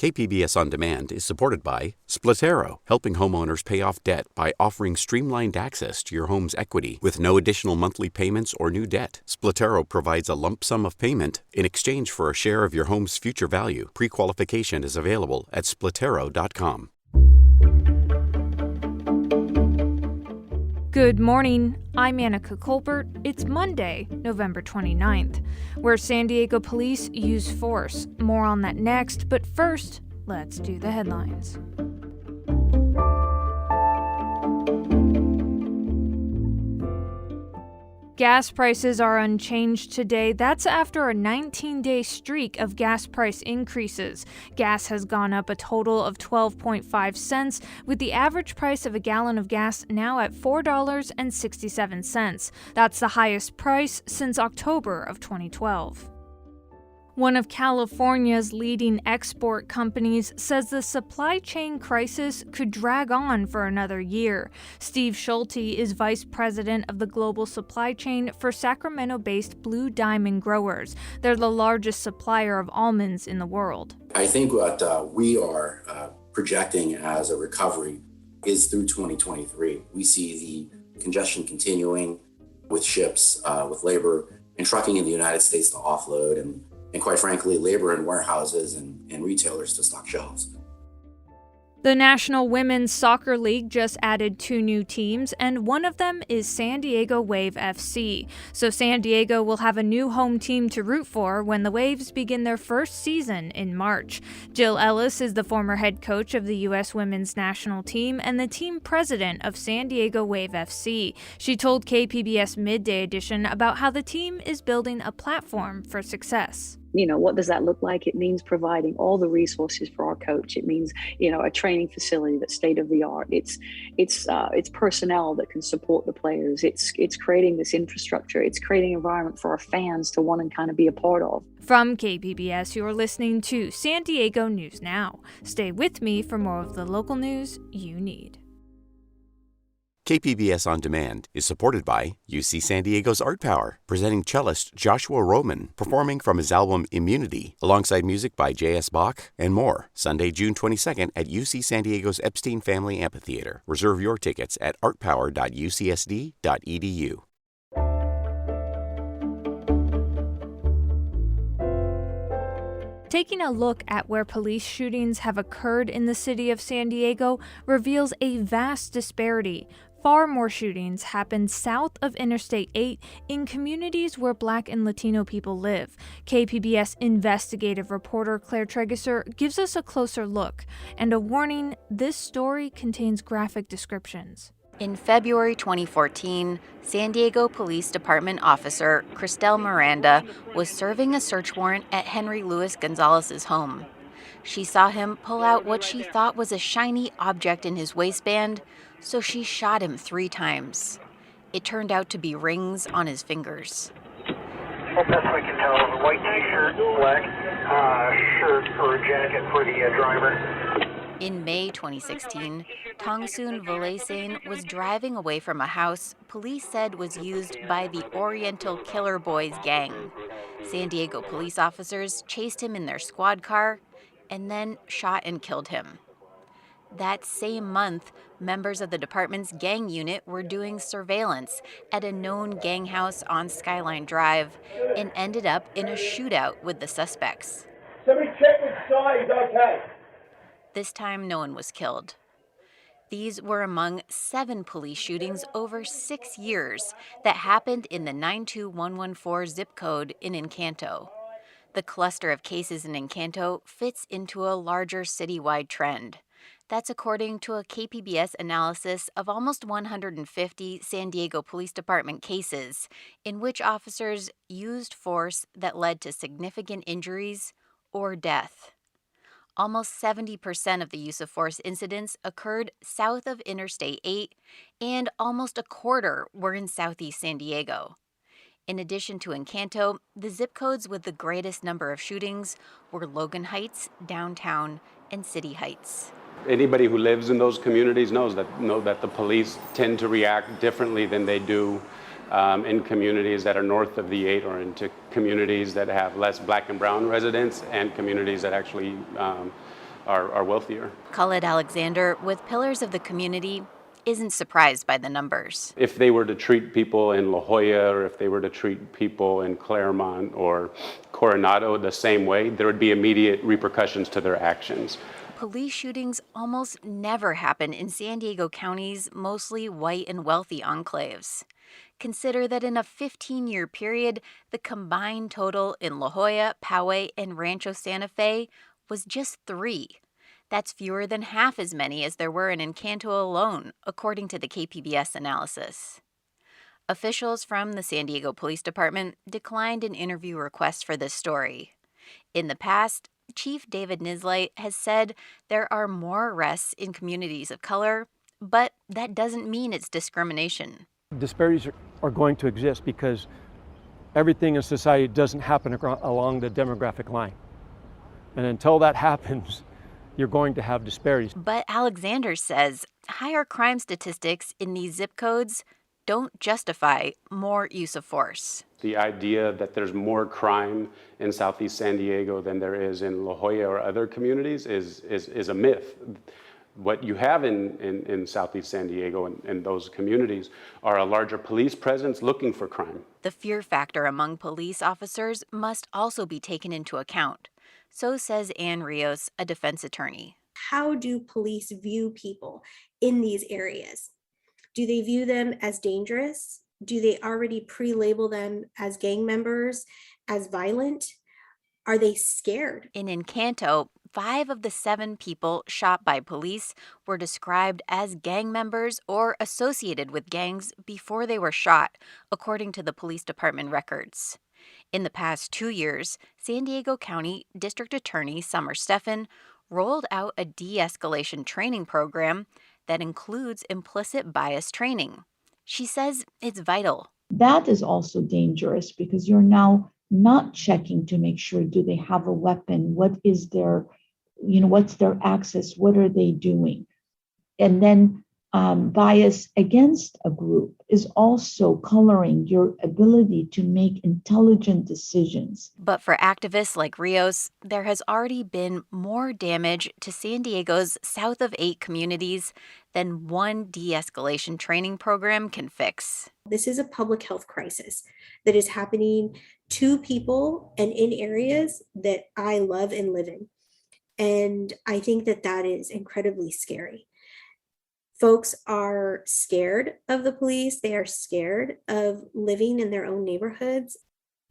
KPBS On Demand is supported by Splatero, helping homeowners pay off debt by offering streamlined access to your home's equity with no additional monthly payments or new debt. Splatero provides a lump sum of payment in exchange for a share of your home's future value. Pre-qualification is available at splatero.com. Good morning, I'm Annika Colbert. It's Monday, November 29th, where San Diego police use force. More on that next, but first, let's do the headlines. Gas prices are unchanged today. That's after a 19-day streak of gas price increases. Gas has gone up a total of 12.5 cents, with the average price of a gallon of gas now at $4.67. That's the highest price since October of 2012. One of California's leading export companies says the supply chain crisis could drag on for another year. Steve Schulte is vice president of the global supply chain for Sacramento-based Blue Diamond Growers. They're the largest supplier of almonds in the world. I think what we are projecting as a recovery is through 2023. We see the congestion continuing with ships, with labor and trucking in the United States to offload, and quite frankly, labor in warehouses and retailers to stock shelves. The National Women's Soccer League just added 2 new teams, and one of them is San Diego Wave FC. So San Diego will have a new home team to root for when the Waves begin their first season in March. Jill Ellis is the former head coach of the U.S. women's national team and the team president of San Diego Wave FC. She told KPBS Midday Edition about how the team is building a platform for success. What does that look like? It means providing all the resources for our coach. It means, a training facility that's state of the art. It's personnel that can support the players. It's creating this infrastructure. It's creating an environment for our fans to want and kind of be a part of. From KPBS, you're listening to San Diego News Now. Stay with me for more of the local news you need. KPBS On Demand is supported by UC San Diego's Art Power, presenting cellist Joshua Roman, performing from his album Immunity, alongside music by J.S. Bach and more. Sunday, June 22nd at UC San Diego's Epstein Family Amphitheater. Reserve your tickets at artpower.ucsd.edu. Taking a look at where police shootings have occurred in the city of San Diego reveals a vast disparity. Far more shootings happened south of Interstate 8 in communities where Black and Latino people live. KPBS investigative reporter Claire Tregeser gives us a closer look. And a warning, this story contains graphic descriptions. In February 2014, San Diego Police Department officer Cristel Miranda was serving a search warrant at Henry Luis Gonzalez's home. She saw him pull out what she thought was a shiny object in his waistband, so she shot him 3 times. It turned out to be rings on his fingers. Well, best we can tell, a white t-shirt, black shirt or jacket for the driver. In May 2016, Tongsun Volasen was driving away from a house police said was used by the Oriental Killer Boys gang. San Diego police officers chased him in their squad car and then shot and killed him. That same month, members of the department's gang unit were doing surveillance at a known gang house on Skyline Drive and ended up in a shootout with the suspects. Somebody check with Sky, he's okay. This time, no one was killed. These were among 7 police shootings over 6 years that happened in the 92114 zip code in Encanto. The cluster of cases in Encanto fits into a larger citywide trend. That's according to a KPBS analysis of almost 150 San Diego Police Department cases in which officers used force that led to significant injuries or death. Almost 70% of the use of force incidents occurred south of Interstate 8, and almost a quarter were in Southeast San Diego. In addition to Encanto, the zip codes with the greatest number of shootings were Logan Heights, Downtown, and City Heights. Anybody who lives in those communities knows that the police tend to react differently than they do in communities that are north of the 8, or into communities that have less Black and brown residents, and communities that actually are wealthier. Khaled Alexander, with Pillars of the Community, isn't surprised by the numbers. If they were to treat people in La Jolla, or if they were to treat people in Claremont or Coronado the same way, there would be immediate repercussions to their actions. Police shootings almost never happen in San Diego County's mostly white and wealthy enclaves. Consider that in a 15-year period, the combined total in La Jolla, Poway, and Rancho Santa Fe was just 3. That's fewer than half as many as there were in Encanto alone, according to the KPBS analysis. Officials from the San Diego Police Department declined an interview request for this story. In the past, Chief David Nislight has said there are more arrests in communities of color, but that doesn't mean it's discrimination. Disparities are going to exist because everything in society doesn't happen along the demographic line. And until that happens, you're going to have disparities. But Alexander says higher crime statistics in these zip codes don't justify more use of force. The idea that there's more crime in Southeast San Diego than there is in La Jolla or other communities is a myth. What you have in Southeast San Diego and those communities are a larger police presence looking for crime. The fear factor among police officers must also be taken into account. So says Ann Rios, a defense attorney. How do police view people in these areas? Do they view them as dangerous? Do they already pre-label them as gang members, as violent? Are they scared? In Encanto, 5 of the 7 people shot by police were described as gang members or associated with gangs before they were shot, according to the police department records. In the past 2 years, San Diego County District Attorney Summer Stephan rolled out a de-escalation training program that includes implicit bias training. She says it's vital. That is also dangerous because you're now not checking to make sure, do they have a weapon? What is their, what's their access? What are they doing? And then bias against a group is also coloring your ability to make intelligent decisions. But for activists like Rios, there has already been more damage to San Diego's south of 8 communities than one de-escalation training program can fix. This is a public health crisis that is happening to people and in areas that I love and live in. And I think that is incredibly scary. Folks are scared of the police. They are scared of living in their own neighborhoods.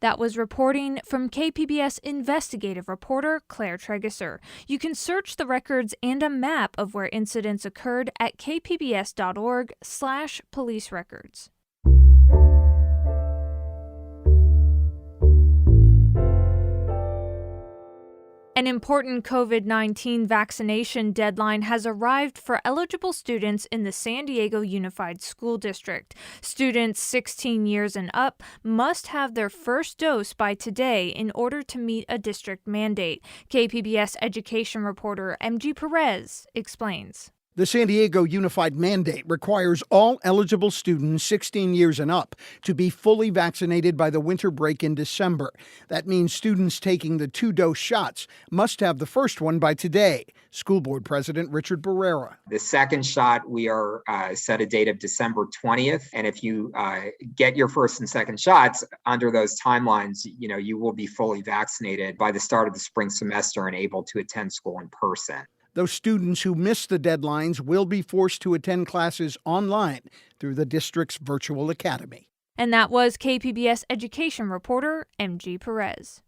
That was reporting from KPBS investigative reporter Claire Tregeser. You can search the records and a map of where incidents occurred at kpbs.org/police records. An important COVID-19 vaccination deadline has arrived for eligible students in the San Diego Unified School District. Students 16 years and up must have their first dose by today in order to meet a district mandate. KPBS education reporter MG Perez explains. The San Diego Unified Mandate requires all eligible students 16 years and up to be fully vaccinated by the winter break in December. That means students taking the 2-dose shots must have the first one by today. School Board President Richard Barrera. The second shot, we are set a date of December 20th. And if you get your first and second shots under those timelines, you will be fully vaccinated by the start of the spring semester and able to attend school in person. Those students who miss the deadlines will be forced to attend classes online through the district's virtual academy. And that was KPBS education reporter MG Perez.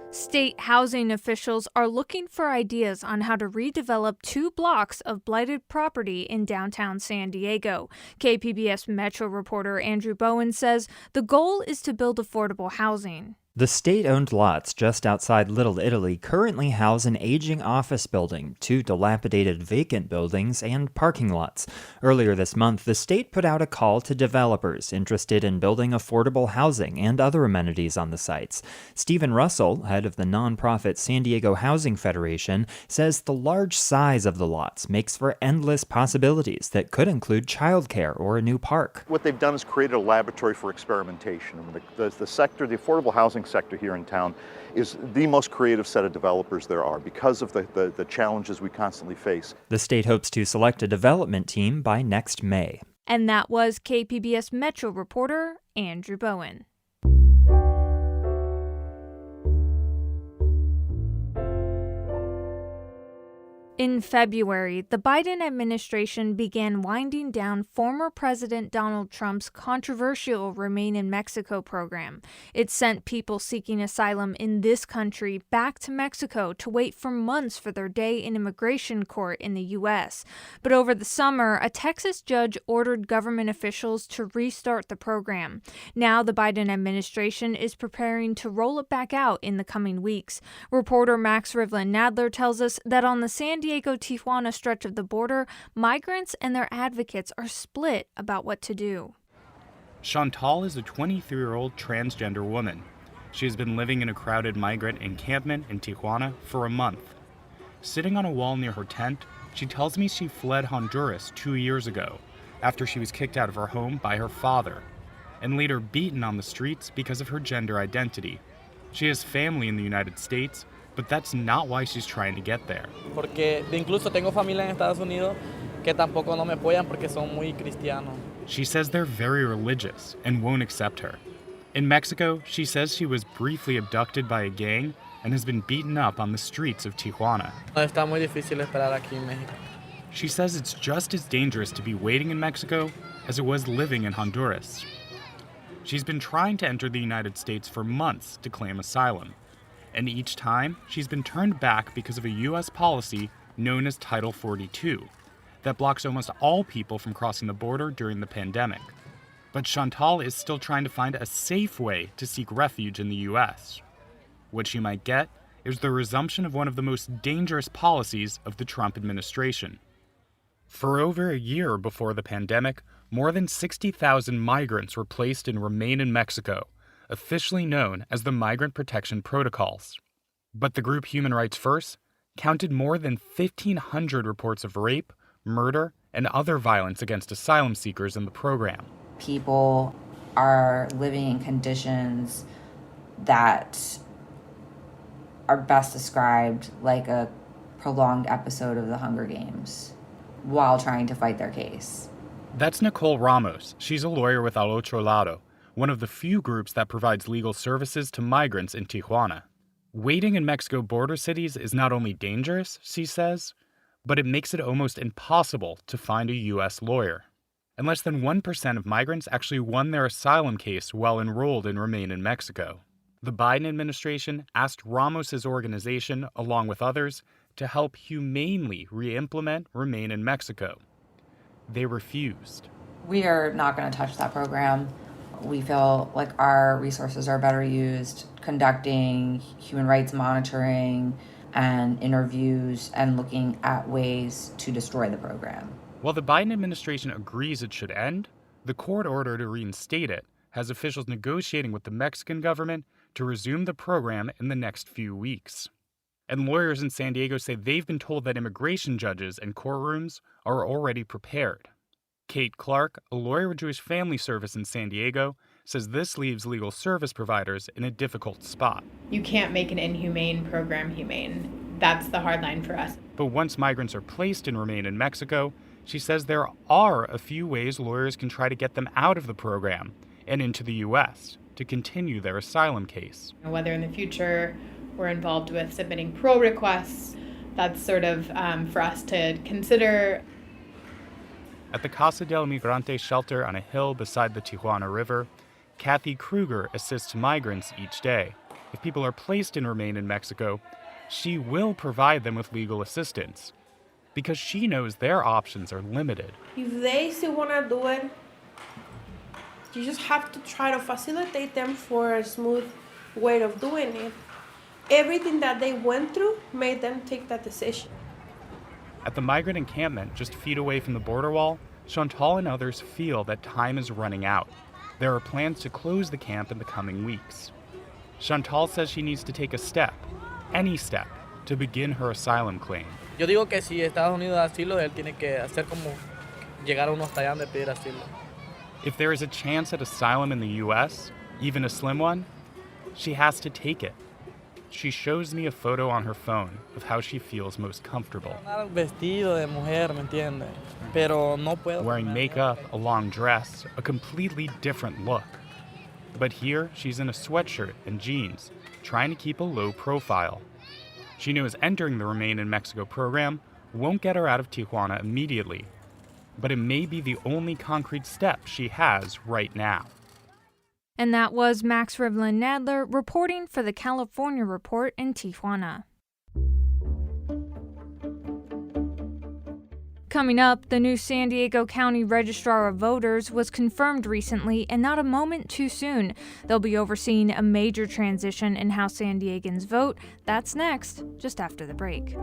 State housing officials are looking for ideas on how to redevelop 2 blocks of blighted property in downtown San Diego. KPBS Metro reporter Andrew Bowen says the goal is to build affordable housing. The state-owned lots just outside Little Italy currently house an aging office building, 2 dilapidated vacant buildings, and parking lots. Earlier this month, the state put out a call to developers interested in building affordable housing and other amenities on the sites. Stephen Russell, head of the nonprofit San Diego Housing Federation, says the large size of the lots makes for endless possibilities that could include childcare or a new park. What they've done is created a laboratory for experimentation. The sector, the affordable housing sector here in town is the most creative set of developers there are because of the challenges we constantly face. The state hopes to select a development team by next May. And that was KPBS Metro reporter Andrew Bowen. In February, the Biden administration began winding down former President Donald Trump's controversial Remain in Mexico program. It sent people seeking asylum in this country back to Mexico to wait for months for their day in immigration court in the U.S. But over the summer, a Texas judge ordered government officials to restart the program. Now the Biden administration is preparing to roll it back out in the coming weeks. Reporter Max Rivlin-Nadler tells us that on the San Diego-Tijuana stretch of the border, migrants and their advocates are split about what to do. Chantal is a 23-year-old transgender woman. She has been living in a crowded migrant encampment in Tijuana for a month. Sitting on a wall near her tent, she tells me she fled Honduras 2 years ago after she was kicked out of her home by her father and later beaten on the streets because of her gender identity. She has family in the United States, but that's not why she's trying to get there. Porque incluso tengo familia en Estados Unidos que tampoco no me apoyan porque son muy cristianos. She says they're very religious and won't accept her. In Mexico, she says she was briefly abducted by a gang and has been beaten up on the streets of Tijuana. Está muy difícil esperar aquí en México. She says it's just as dangerous to be waiting in Mexico as it was living in Honduras. She's been trying to enter the United States for months to claim asylum. And each time, she's been turned back because of a U.S. policy known as Title 42 that blocks almost all people from crossing the border during the pandemic. But Chantal is still trying to find a safe way to seek refuge in the U.S. What she might get is the resumption of one of the most dangerous policies of the Trump administration. For over a year before the pandemic, more than 60,000 migrants were placed in Remain in Mexico, officially known as the Migrant Protection Protocols. But the group Human Rights First counted more than 1,500 reports of rape, murder, and other violence against asylum seekers in the program. People are living in conditions that are best described like a prolonged episode of the Hunger Games while trying to fight their case. That's Nicole Ramos. She's a lawyer with Al Otro Lado, one of the few groups that provides legal services to migrants in Tijuana. Waiting in Mexico border cities is not only dangerous, she says, but it makes it almost impossible to find a U.S. lawyer. And less than 1% of migrants actually won their asylum case while enrolled in Remain in Mexico. The Biden administration asked Ramos's organization, along with others, to help humanely re-implement Remain in Mexico. They refused. We are not going to touch that program. We feel like our resources are better used conducting human rights monitoring and interviews and looking at ways to destroy the program. While the Biden administration agrees it should end, the court order to reinstate it has officials negotiating with the Mexican government to resume the program in the next few weeks. And lawyers in San Diego say they've been told that immigration judges and courtrooms are already prepared. Kate Clark, a lawyer with Jewish Family Service in San Diego, says this leaves legal service providers in a difficult spot. You can't make an inhumane program humane. That's the hard line for us. But once migrants are placed in Remain in Mexico, she says there are a few ways lawyers can try to get them out of the program and into the U.S. to continue their asylum case. Whether in the future we're involved with submitting parole requests, that's sort of for us to consider. At the Casa del Migrante shelter on a hill beside the Tijuana River, Kathy Kruger assists migrants each day. If people are placed in Remain in Mexico, she will provide them with legal assistance because she knows their options are limited. If they still want to do it, you just have to try to facilitate them for a smooth way of doing it. Everything that they went through made them take that decision. At the migrant encampment just feet away from the border wall, Chantal and others feel that time is running out. There are plans to close the camp in the coming weeks. Chantal says she needs to take a step, any step, to begin her asylum claim. Yo digo que si Estados Unidos da asilo, él tiene que hacer como llegar uno hasta allá de pedir asilo. If there is a chance at asylum in the U.S., even a slim one, she has to take it. She shows me a photo on her phone of how she feels most comfortable. Wearing makeup, a long dress, a completely different look. But here, she's in a sweatshirt and jeans, trying to keep a low profile. She knows entering the Remain in Mexico program won't get her out of Tijuana immediately, but it may be the only concrete step she has right now. And that was Max Rivlin Nadler reporting for the California Report in Tijuana. Coming up, the new San Diego County Registrar of Voters was confirmed recently, and not a moment too soon. They'll be overseeing a major transition in how San Diegans vote. That's next, just after the break.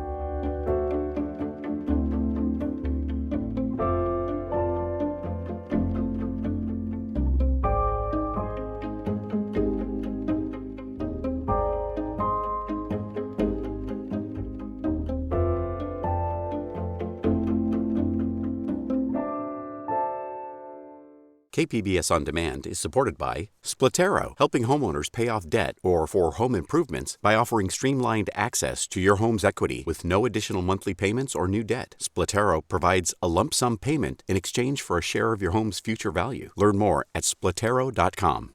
KPBS On Demand is supported by Splatero, helping homeowners pay off debt or for home improvements by offering streamlined access to your home's equity with no additional monthly payments or new debt. Splatero provides a lump sum payment in exchange for a share of your home's future value. Learn more at splatero.com.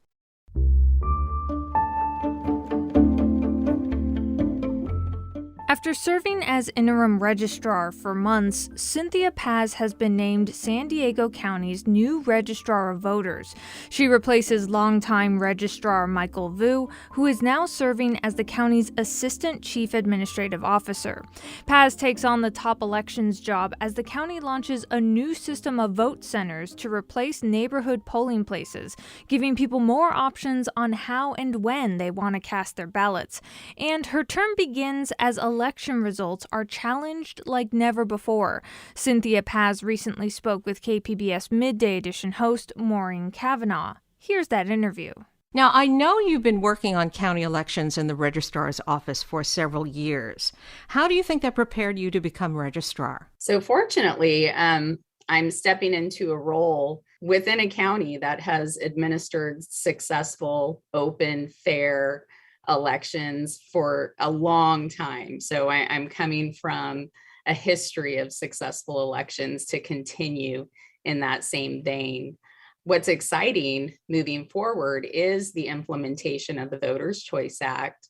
After serving as interim registrar for months, Cynthia Paes has been named San Diego County's new registrar of voters. She replaces longtime registrar Michael Vu, who is now serving as the county's assistant chief administrative officer. Paes takes on the top elections job as the county launches a new system of vote centers to replace neighborhood polling places, giving people more options on how and when they want to cast their ballots. And her term begins as election results are challenged like never before. Cynthia Paes recently spoke with KPBS Midday Edition host Maureen Cavanaugh. Here's that interview. Now, I know you've been working on county elections in the registrar's office for several years. How do you think that prepared you to become registrar? So fortunately, I'm stepping into a role within a county that has administered successful, open, fair elections for a long time. So I'm coming from a history of successful elections to continue in that same vein. What's exciting moving forward is the implementation of the Voters' Choice Act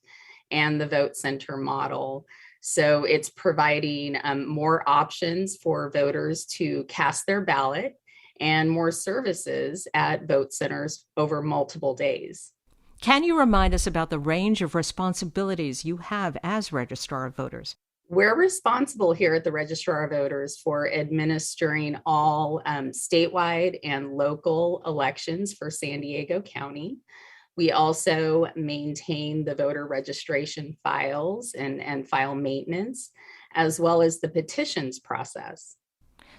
and the vote center model. So it's providing more options for voters to cast their ballot and more services at vote centers over multiple days. Can you remind us about the range of responsibilities you have as Registrar of Voters? We're responsible here at the Registrar of Voters for administering all statewide and local elections for San Diego County. We also maintain the voter registration files and file maintenance, as well as the petitions process.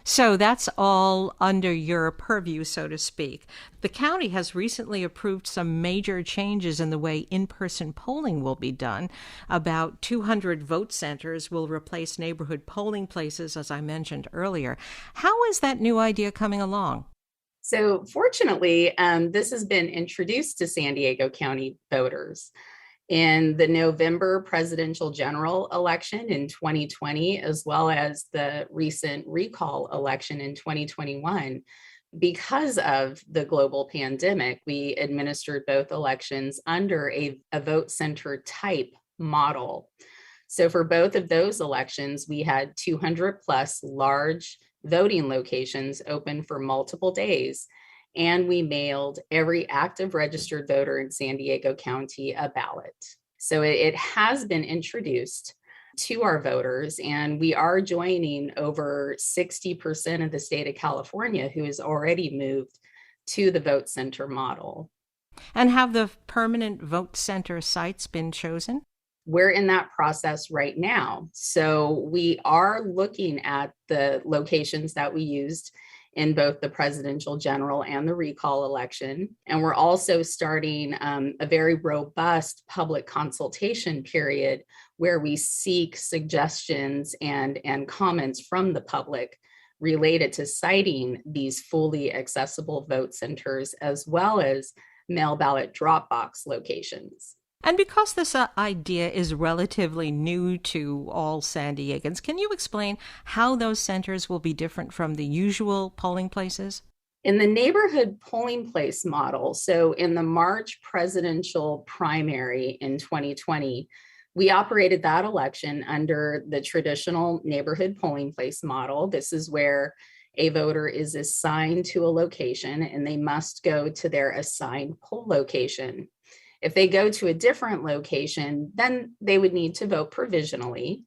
So that's all under your purview, so to speak. The county has recently approved some major changes in the way in-person polling will be done. About 200 vote centers will replace neighborhood polling places, as I mentioned earlier. How is that new idea coming along? So fortunately, this has been introduced to San Diego County voters. In the November presidential general election in 2020, as well as the recent recall election in 2021, because of the global pandemic, we administered both elections under a vote center type model. So for both of those elections, we had 200 plus large voting locations open for multiple days. And we mailed every active registered voter in San Diego County a ballot. So it has been introduced to our voters, and we are joining over 60% of the state of California who has already moved to the vote center model. And have the permanent vote center sites been chosen? We're in that process right now. So we are looking at the locations that we used in both the presidential general and the recall election. And we're also starting a very robust public consultation period where we seek suggestions and comments from the public related to citing these fully accessible vote centers, as well as mail ballot drop box locations. And because this idea is relatively new to all San Diegans, can you explain how those centers will be different from the usual polling places? In the neighborhood polling place model, so in the March presidential primary in 2020, we operated that election under the traditional neighborhood polling place model. This is where a voter is assigned to a location and they must go to their assigned poll location. If they go to a different location, then they would need to vote provisionally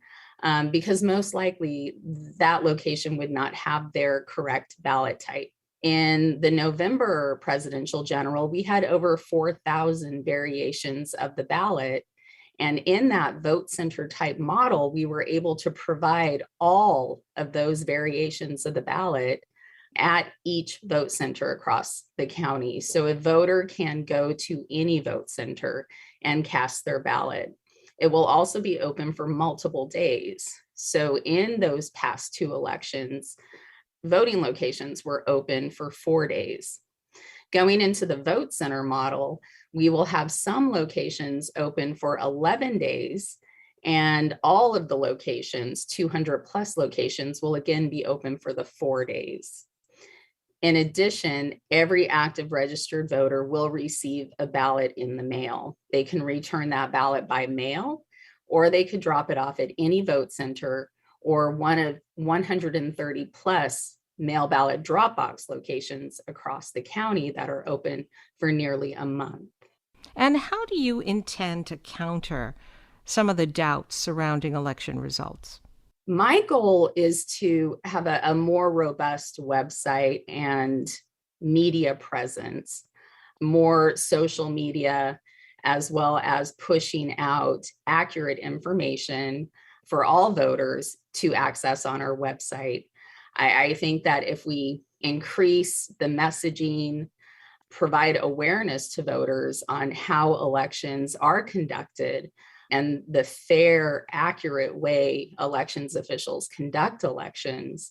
because most likely that location would not have their correct ballot type. In the November presidential general, we had over 4,000 variations of the ballot. And in that vote center type model, we were able to provide all of those variations of the ballot at each vote center across the county. So a voter can go to any vote center and cast their ballot. It will also be open for multiple days. So in those past two elections, voting locations were open for 4 days. Going into the vote center model, we will have some locations open for 11 days, and all of the locations, 200 plus locations, will again be open for the 4 days. In addition, every active registered voter will receive a ballot in the mail. They can return that ballot by mail, or they could drop it off at any vote center or one of 130 plus mail ballot drop box locations across the county that are open for nearly a month. And how do you intend to counter some of the doubts surrounding election results? My goal is to have a more robust website and media presence, more social media, as well as pushing out accurate information for all voters to access on our website. I think that if we increase the messaging, provide awareness to voters on how elections are conducted, and the fair, accurate way elections officials conduct elections.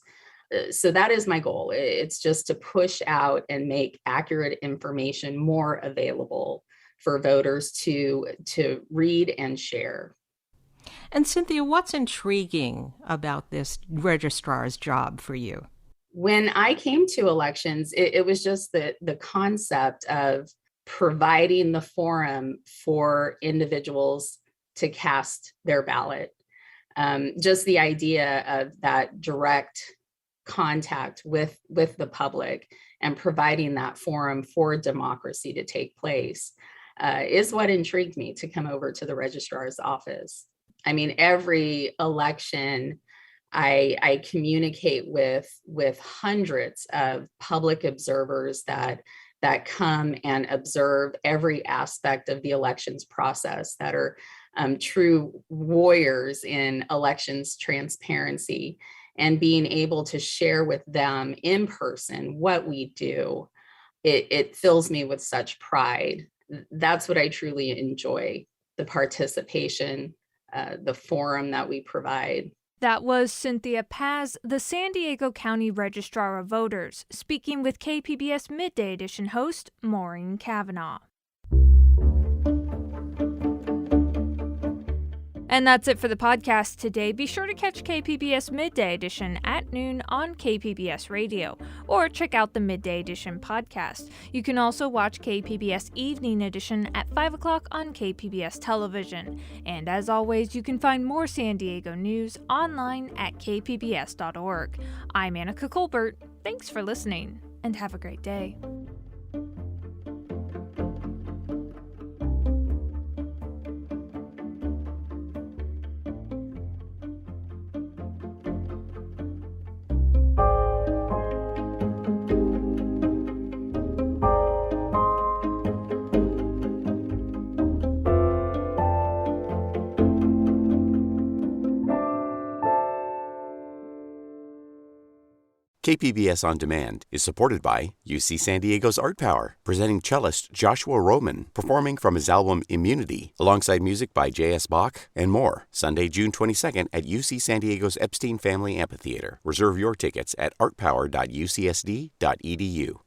So that is my goal. It's just to push out and make accurate information more available for voters to read and share. And Cynthia, what's intriguing about this registrar's job for you? When I came to elections, it was just the concept of providing the forum for individuals to cast their ballot. Just the idea of that direct contact with the public and providing that forum for democracy to take place is what intrigued me to come over to the registrar's office. I mean, every election, I communicate with hundreds of public observers that come and observe every aspect of the elections process, that are true warriors in elections transparency, and being able to share with them in person what we do, it fills me with such pride. That's what I truly enjoy, the participation, the forum that we provide. That was Cynthia Paes, the San Diego County Registrar of Voters, speaking with KPBS Midday Edition host Maureen Cavanaugh. And that's it for the podcast today. Be sure to catch KPBS Midday Edition at noon on KPBS Radio, or check out the Midday Edition podcast. You can also watch KPBS Evening Edition at 5 o'clock on KPBS Television. And as always, you can find more San Diego news online at kpbs.org. I'm Annika Colbert. Thanks for listening, and have a great day. KPBS On Demand is supported by UC San Diego's Art Power, presenting cellist Joshua Roman, performing from his album Immunity, alongside music by J.S. Bach and more, Sunday, June 22nd at UC San Diego's Epstein Family Amphitheater. Reserve your tickets at artpower.ucsd.edu.